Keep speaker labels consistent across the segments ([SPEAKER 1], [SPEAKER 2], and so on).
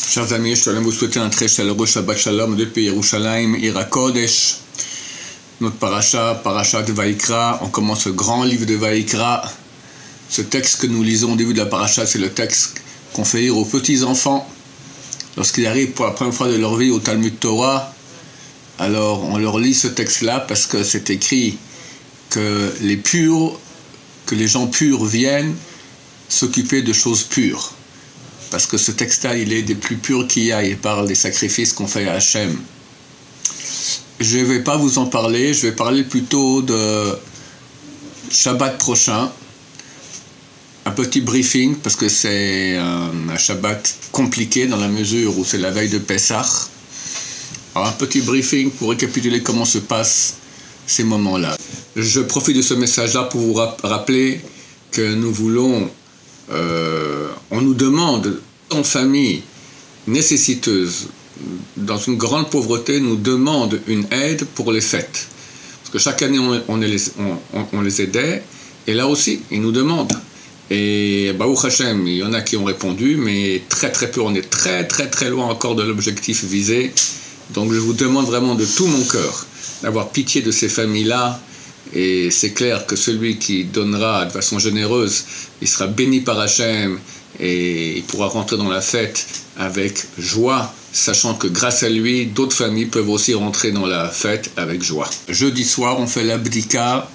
[SPEAKER 1] Chers amis, je voulais vous souhaiter un très chaleureux Shabbat Shalom depuis Yerushalayim, Ira Kodesh. Notre paracha de Vaïkra, on commence le grand livre de Vaïkra. Ce texte que nous lisons au début de la paracha, c'est le texte qu'on fait lire aux petits-enfants lorsqu'ils arrivent pour la première fois de leur vie au Talmud Torah. Alors on leur lit ce texte-là parce que c'est écrit que les gens purs viennent s'occuper de choses pures. Parce que ce texte-là, il est des plus purs qu'il y a. Il parle des sacrifices qu'on fait à Hachem. Je ne vais pas vous en parler. Je vais parler plutôt de Shabbat prochain. Un petit briefing, parce que c'est un Shabbat compliqué dans la mesure où c'est la veille de Pessah. Alors, un petit briefing pour récapituler comment se passent ces moments-là. Je profite de ce message-là pour vous rappeler que nous voulons... on nous demande, en famille nécessiteuse, dans une grande pauvreté, nous demande une aide pour les fêtes. Parce que chaque année, on les aidait, et là aussi, ils nous demandent. Et Baruch Hashem, il y en a qui ont répondu, mais très très peu, on est très très très loin encore de l'objectif visé. Donc je vous demande vraiment de tout mon cœur d'avoir pitié de ces familles-là. Et c'est clair que celui qui donnera de façon généreuse, il sera béni par Hachem et il pourra rentrer dans la fête avec joie, sachant que grâce à lui, d'autres familles peuvent aussi rentrer dans la fête avec joie. Jeudi soir, on fait l'abdika,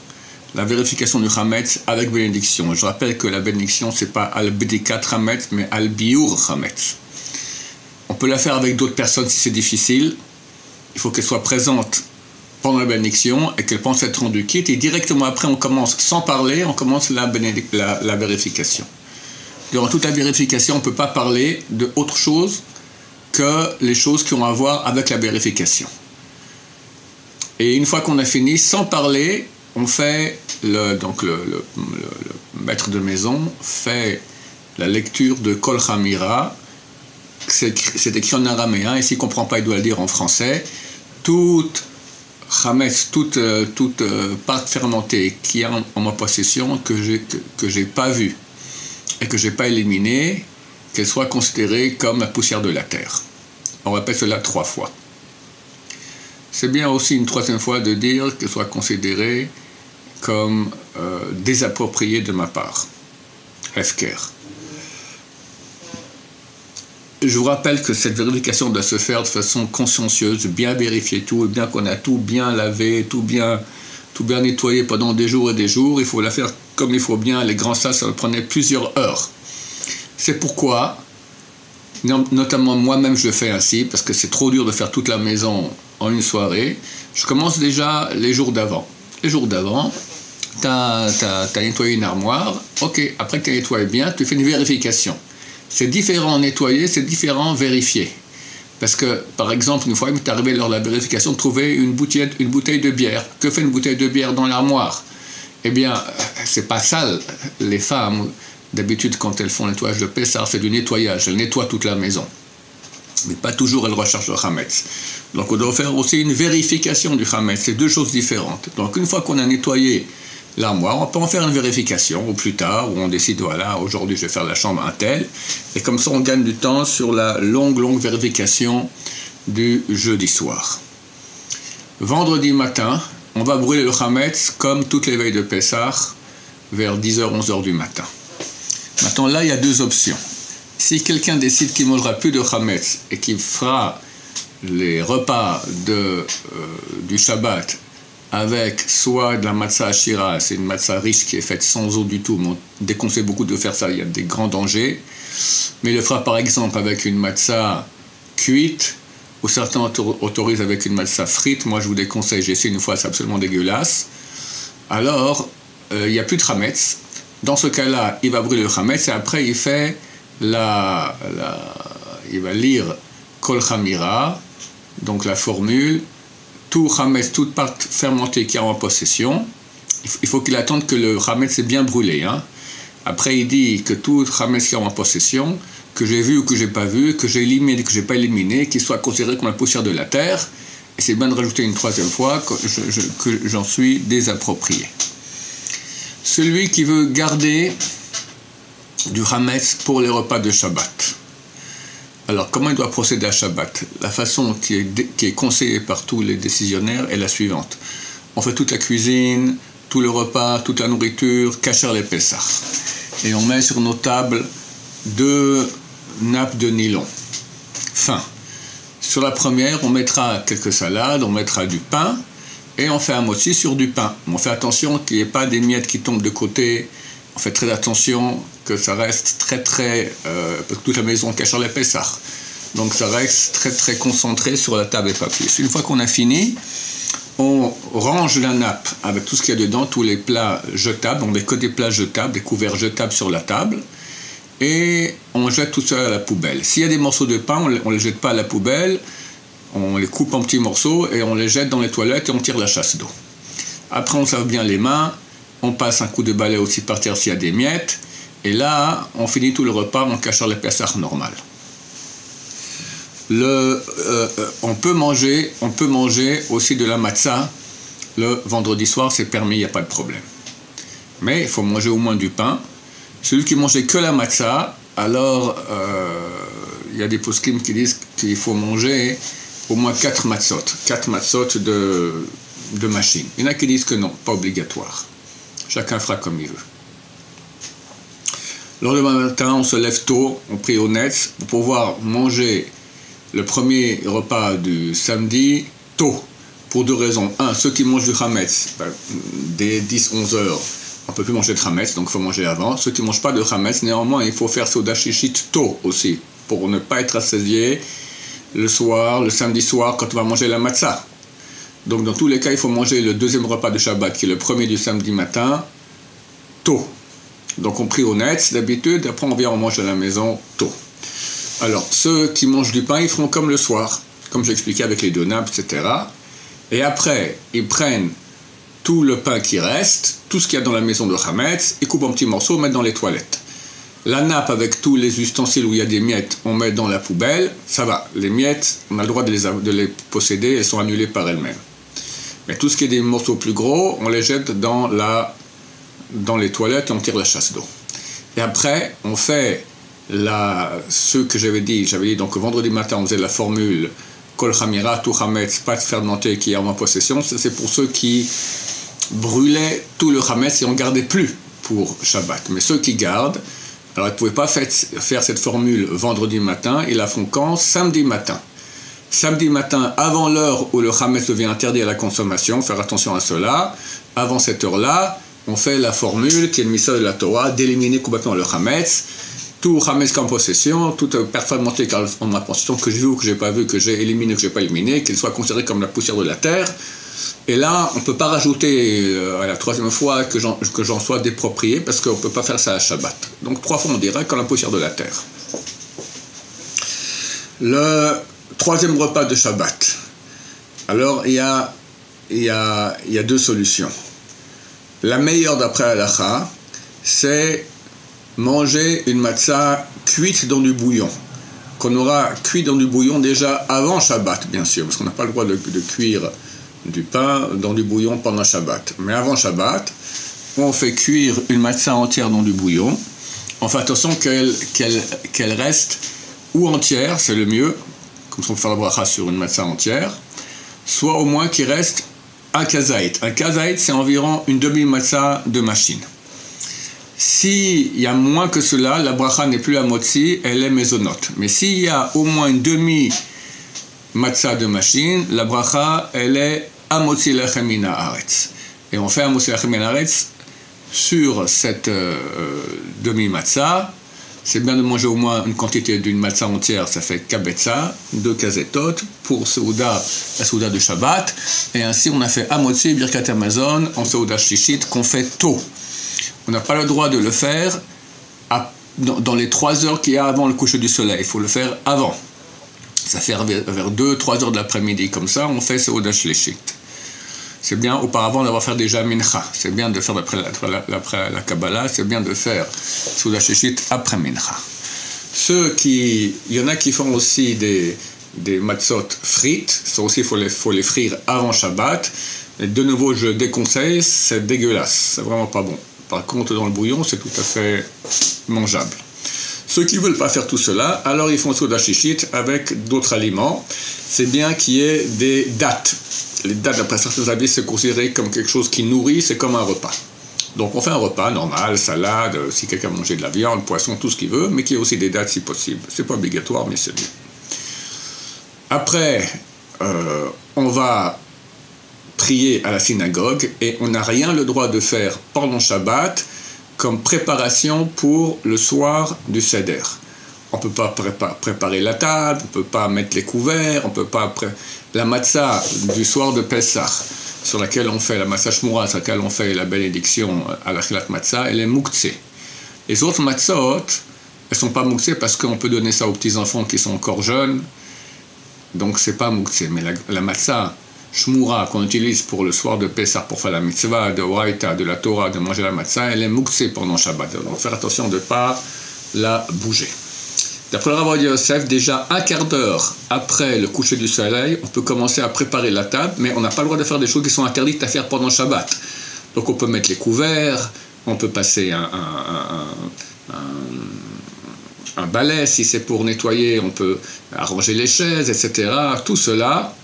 [SPEAKER 1] la vérification du Hametz avec bénédiction. Je rappelle que la bénédiction, c'est pas al-bdikat Hametz, mais al-biur Hametz. On peut la faire avec d'autres personnes si c'est difficile. Il faut qu'elle soit présente pendant la bénédiction et qu'elle pense être rendue quitte, et directement après on commence, sans parler, on commence la vérification. Durant toute la vérification, on ne peut pas parler de autre chose que les choses qui ont à voir avec la vérification. Et une fois qu'on a fini, sans parler, on fait, le maître de maison fait la lecture de Kol Chamira, c'est écrit en araméen, et s'il ne comprend pas, il doit le dire en français. Toute pâte fermentée qui est en ma possession, que j'ai pas vue et que j'ai pas éliminée, qu'elle soit considérée comme la poussière de la terre. On répète cela 3 fois. C'est bien aussi une 3e fois de dire qu'elle soit considérée comme désappropriée de ma part. Hefker. Je vous rappelle que cette vérification doit se faire de façon consciencieuse, bien vérifier tout, et bien qu'on a tout bien lavé, tout bien nettoyé pendant des jours et des jours. Il faut la faire comme il faut bien. Les grands sages, ça prenait plusieurs heures. C'est pourquoi, notamment moi-même, je le fais ainsi, parce que c'est trop dur de faire toute la maison en une soirée. Je commence déjà les jours d'avant. Les jours d'avant, tu as nettoyé une armoire. Ok, après que tu as nettoyé bien, tu fais une vérification. C'est différent nettoyer, c'est différent vérifier. Parce que, par exemple, une fois, il m'est arrivé lors de la vérification de trouver une bouteille de bière. Que fait une bouteille de bière dans l'armoire? Eh bien, c'est pas sale. Les femmes, d'habitude, quand elles font le nettoyage de Pessah, c'est du nettoyage. Elles nettoient toute la maison. Mais pas toujours, elles recherchent le Hametz. Donc, on doit faire aussi une vérification du Hametz. C'est 2 choses différentes. Donc, une fois qu'on a nettoyé l'armoire, on peut en faire une vérification ou plus tard, où on décide, voilà, aujourd'hui je vais faire la chambre un tel, et comme ça on gagne du temps sur la longue vérification du jeudi soir. Vendredi matin, on va brûler le Hametz comme toutes les veilles de Pessah, vers 10h, 11h du matin. Maintenant là, il y a 2 options. Si quelqu'un décide qu'il ne mangera plus de Hametz et qu'il fera les repas du Shabbat avec soit de la matzah ashira, c'est une matzah riche qui est faite sans eau du tout, mais on déconseille beaucoup de faire ça, il y a des grands dangers. Mais il le fera par exemple avec une matzah cuite, ou certains autorisent avec une matzah frite. Moi je vous déconseille, j'ai essayé une fois, c'est absolument dégueulasse. Alors, il n'y a plus de Hametz. Dans ce cas-là, il va brûler le Hametz, et après il fait il va lire Kol Chamira, donc la formule, tout Hametz, toute pâte fermentée qui est en possession, il faut qu'il attende que le Hametz est bien brûlé. Après, il dit que tout Hametz qui est en possession, que j'ai vu ou que j'ai pas vu, que j'ai éliminé, que j'ai pas éliminé, qu'il soit considéré comme la poussière de la terre. Et c'est bien de rajouter une 3e fois que j'en suis désapproprié. Celui qui veut garder du Hametz pour les repas de Shabbat. Alors, comment il doit procéder à Shabbat? La façon qui est conseillée par tous les décisionnaires est la suivante. On fait toute la cuisine, tout le repas, toute la nourriture, kasher les Pessah. Et on met sur nos tables 2 nappes de nylon fin. Sur la première, on mettra quelques salades, on mettra du pain, et on fait un motzi sur du pain. On fait attention qu'il n'y ait pas des miettes qui tombent de côté. On fait très attention que ça reste très parce que toute la maison kasher les Pessah. Donc ça reste très concentré sur la table et papier. Une fois qu'on a fini, on range la nappe avec tout ce qu'il y a dedans, tous les plats jetables. On met que des plats jetables, des couverts jetables sur la table. Et on jette tout ça à la poubelle. S'il y a des morceaux de pain, on ne les jette pas à la poubelle. On les coupe en petits morceaux et on les jette dans les toilettes et on tire la chasse d'eau. Après, on se lave bien les mains. On passe un coup de balai aussi par terre s'il y a des miettes. Et là, on finit tout le repas en kasher les Pessah normal. On peut manger aussi de la matzah le vendredi soir, c'est permis, il n'y a pas de problème. Mais il faut manger au moins du pain. Celui qui mangeait que la matzah, alors il y a des poskim qui disent qu'il faut manger au moins 4 matzot de machine. Il y en a qui disent que non, pas obligatoire. Chacun fera comme il veut. Le lendemain matin, on se lève tôt, on prie au Netz pour pouvoir manger le premier repas du samedi tôt, pour 2 raisons. 1, ceux qui mangent du chametz, dès 10-11 heures, on ne peut plus manger de chametz, donc il faut manger avant. Ceux qui ne mangent pas de chametz, néanmoins, il faut faire Seuda Shishit tôt aussi, pour ne pas être assasié le soir, le samedi soir, quand on va manger la matzah. Donc dans tous les cas, il faut manger le deuxième repas de Shabbat, qui est le premier du samedi matin, tôt. Donc on prie au Netz d'habitude, après on vient, on mange à la maison tôt. Alors, ceux qui mangent du pain, ils feront comme le soir, comme j'ai expliqué avec les 2 nappes, etc. Et après, ils prennent tout le pain qui reste, tout ce qu'il y a dans la maison de Hametz, ils coupent en petits morceaux, mettent dans les toilettes. La nappe avec tous les ustensiles où il y a des miettes, on met dans la poubelle, ça va. Les miettes, on a le droit de les posséder, elles sont annulées par elles-mêmes. Mais tout ce qui est des morceaux plus gros, on les jette dans les toilettes et on tire la chasse d'eau. Et après, on fait ce que j'avais dit donc vendredi matin on faisait la formule Kol Chamira, tout Hametz, pâte fermentée qui est en possession. C'est pour ceux qui brûlaient tout le Hametz et on ne gardait plus pour Shabbat. Mais ceux qui gardent, alors ils ne pouvaient pas faire cette formule vendredi matin, ils la font quand? Samedi matin. Samedi matin, avant l'heure où le Hametz devient interdit à la consommation, faire attention à cela, avant cette heure-là, on fait la formule qui est le missal de la Torah, d'éliminer complètement le Hametz. Tout Hametz en possession, toute perte fermentée en ma possession, que j'ai vu ou que j'ai pas vu, que j'ai éliminé ou que j'ai pas éliminé, qu'il soit considéré comme la poussière de la terre. Et là, on ne peut pas rajouter à la 3e fois que j'en sois déproprié, parce qu'on ne peut pas faire ça à Shabbat. Donc 3 fois on dirait comme la poussière de la terre. Le 3e repas de Shabbat. Alors il y a 2 solutions. La meilleure d'après Halacha, c'est manger une matzah cuite dans du bouillon, qu'on aura cuit dans du bouillon déjà avant Shabbat, bien sûr, parce qu'on n'a pas le droit de cuire du pain dans du bouillon pendant Shabbat. Mais avant Shabbat, on fait cuire une matzah entière dans du bouillon. On fait attention qu'elle reste ou entière, c'est le mieux, comme ça on peut faire la bracha sur une matzah entière, soit au moins qu'il reste un kazaït. Un kazaït, c'est environ une demi-matzah de machine. S'il y a moins que cela, la bracha n'est plus à motzi, elle est mésonote. Mais s'il y a au moins une demi-matzah de machine, la bracha, elle est à motzi lechem min haaretz. Et on fait à motzi lechem min haaretz sur cette demi-matzah. C'est bien de manger au moins une quantité d'une matzah entière, ça fait kabetza, 2 kazetot, pour la Seuda de Shabbat. Et ainsi, on a fait à motzi, birkat Amazon, en Seuda Shishit, qu'on fait tôt. On n'a pas le droit de le faire dans les 3 heures qu'il y a avant le coucher du soleil. Il faut le faire avant. Ça fait vers 2-3 heures de l'après-midi. Comme ça, on fait Seuda Shishit. C'est bien auparavant d'avoir fait déjà Mincha. C'est bien de faire après la Kabbalah. C'est bien de faire Seuda Shishit après Mincha. Il y en a qui font aussi des matzot frites. Ça aussi, il faut les frire avant Shabbat. Et de nouveau, je déconseille. C'est dégueulasse. C'est vraiment pas bon. Par contre, dans le bouillon, c'est tout à fait mangeable. Ceux qui ne veulent pas faire tout cela, alors ils font Souda Shishit avec d'autres aliments. C'est bien qu'il y ait des dates. Les dates, d'après certains avis, c'est considéré comme quelque chose qui nourrit, c'est comme un repas. Donc on fait un repas normal, salade, si quelqu'un a mangé de la viande, poisson, tout ce qu'il veut, mais qu'il y ait aussi des dates si possible. C'est pas obligatoire, mais c'est bien. Après, on va prier à la synagogue et on n'a rien le droit de faire pendant Shabbat comme préparation pour le soir du Seder. On ne peut pas préparer la table, on ne peut pas mettre les couverts, on ne peut pas... La matzah du soir de Pessah, sur laquelle on fait la matzah shmura, sur laquelle on fait la bénédiction à la chilat matzah, elle est mouktsé. Les autres matzahot, elles ne sont pas mouktsé parce qu'on peut donner ça aux petits-enfants qui sont encore jeunes, donc c'est pas mouktsé. Mais la matzah shmura qu'on utilise pour le soir de Pessah, pour faire la mitzvah de Oraita, de la Torah, de manger la matzah, elle est mouktsé pendant Shabbat. Donc faire attention de ne pas la bouger. D'après le Rav Ovadia Yosef, déjà un quart d'heure après le coucher du soleil, on peut commencer à préparer la table, mais on n'a pas le droit de faire des choses qui sont interdites à faire pendant Shabbat. Donc on peut mettre les couverts, on peut passer un balai si c'est pour nettoyer, on peut arranger les chaises, etc. Tout cela,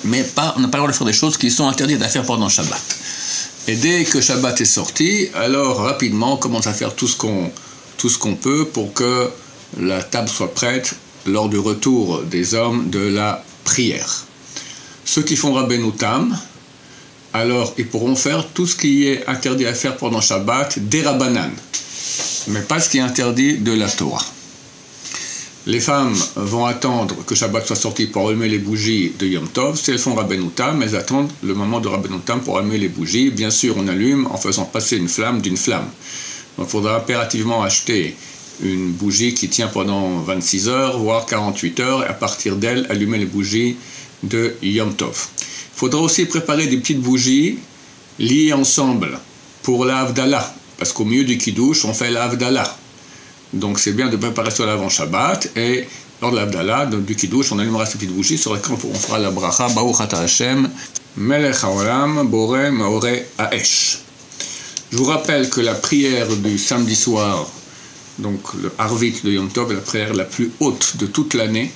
[SPEAKER 1] mais on n'a pas le droit de faire des choses qui sont interdites à faire pendant Shabbat. Et dès que Shabbat est sorti, alors rapidement on commence à faire tout ce qu'on peut pour que la table soit prête lors du retour des hommes de la prière. Ceux qui font Rabbeinu Tam, alors ils pourront faire tout ce qui est interdit à faire pendant Shabbat, des Rabbanan, mais pas ce qui est interdit de la Torah. Les femmes vont attendre que Shabbat soit sorti pour allumer les bougies de Yom Tov. Si elles font Rabbeinu Tam, elles attendent le moment de Rabbeinu Tam pour allumer les bougies. Bien sûr, on allume en faisant passer une flamme d'une flamme. Donc il faudra impérativement acheter une bougie qui tient pendant 26 heures, voire 48 heures, et à partir d'elle, allumer les bougies de Yom Tov. Il faudra aussi préparer des petites bougies liées ensemble pour la Havdalah, parce qu'au milieu du Kiddush, on fait la Havdalah. Donc c'est bien de préparer cela avant Shabbat, et lors de la Havdalah, du Kiddush, on allumera ces petites bougies sur lesquelles on fera la bracha, Baruch Ata Hashem, Melech HaOlam, Boré Maoré Haesh. Je vous rappelle que la prière du samedi soir, donc le Harvit de Yom Tov est la prière la plus haute de toute l'année.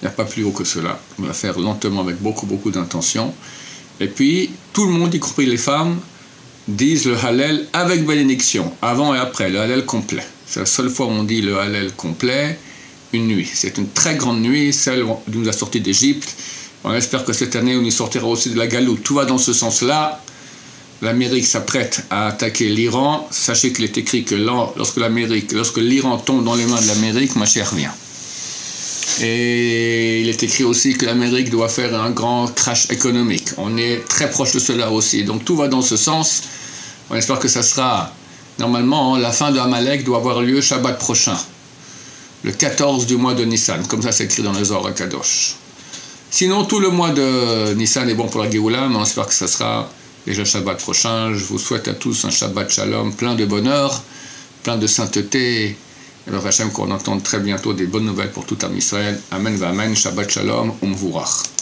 [SPEAKER 1] Il n'y a pas plus haut que cela. On va faire lentement avec beaucoup d'intention. Et puis, tout le monde, y compris les femmes, disent le Hallel avec bénédiction, avant et après, le Hallel complet. C'est la seule fois où on dit le Hallel complet, une nuit. C'est une très grande nuit, celle où on nous a sortis d'Égypte. On espère que cette année, on y sortira aussi de la Galoute. Tout va dans ce sens-là. L'Amérique s'apprête à attaquer l'Iran. Sachez qu'il est écrit que lorsque l'Iran tombe dans les mains de l'Amérique, Mashiach vient. Et il est écrit aussi que l'Amérique doit faire un grand crash économique. On est très proche de cela aussi. Donc tout va dans ce sens. On espère que ça sera... Normalement, la fin de Amalek doit avoir lieu Shabbat prochain. Le 14 du mois de Nissan. Comme ça, c'est écrit dans le Zohar Kadosh. Sinon, tout le mois de Nissan est bon pour la Géoula, mais on espère que ça sera... déjà Shabbat prochain. Je vous souhaite à tous un Shabbat Shalom, plein de bonheur, plein de sainteté. Et le Hachem qu'on entende très bientôt des bonnes nouvelles pour tout Am Israël. Amen va Amen, Shabbat Shalom, Umvurach.